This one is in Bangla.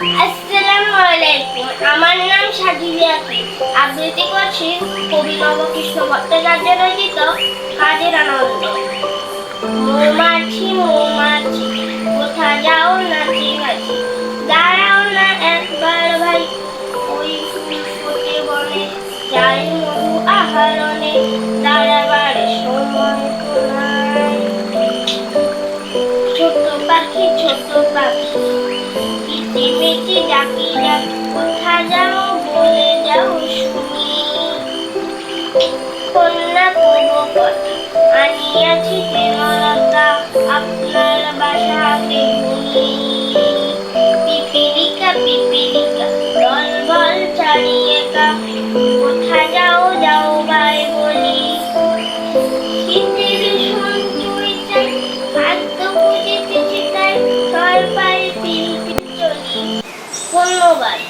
আসসালামু আলাইকুম। আমার নাম সাজিয়া আক্তার। আবৃত্তি করছি কবি নবকৃষ্ণ ভট্টাচার্য রচিত কাজের আনন্দ। মৌমাছি মৌমাছি কোথা যাও নাচি নাচি, দাঁড়াও না একবার ভাই, ওই ফুল ফোটে বনে, যাই মধু আহরণে, দাঁড়াবার সময় তো নাই। ছোট পাখি কিচিমিচি ডাকি ডাকি, কোথা যাও বলে যাও শুনি। কন্যা তব কথা আনিয়াছি প্রেমলতা, আপনার বাসাতে শুনি। পিপিলিকা দল বল ছাড়িয়ে কা, কোথা যাও যাও ভাই বলি। শীতের সঞ্চয় চাই, খাদ্য খুঁজিতেছি তাই, ছয় পায়ে ফিরতে চলি। ধন্যবাদ।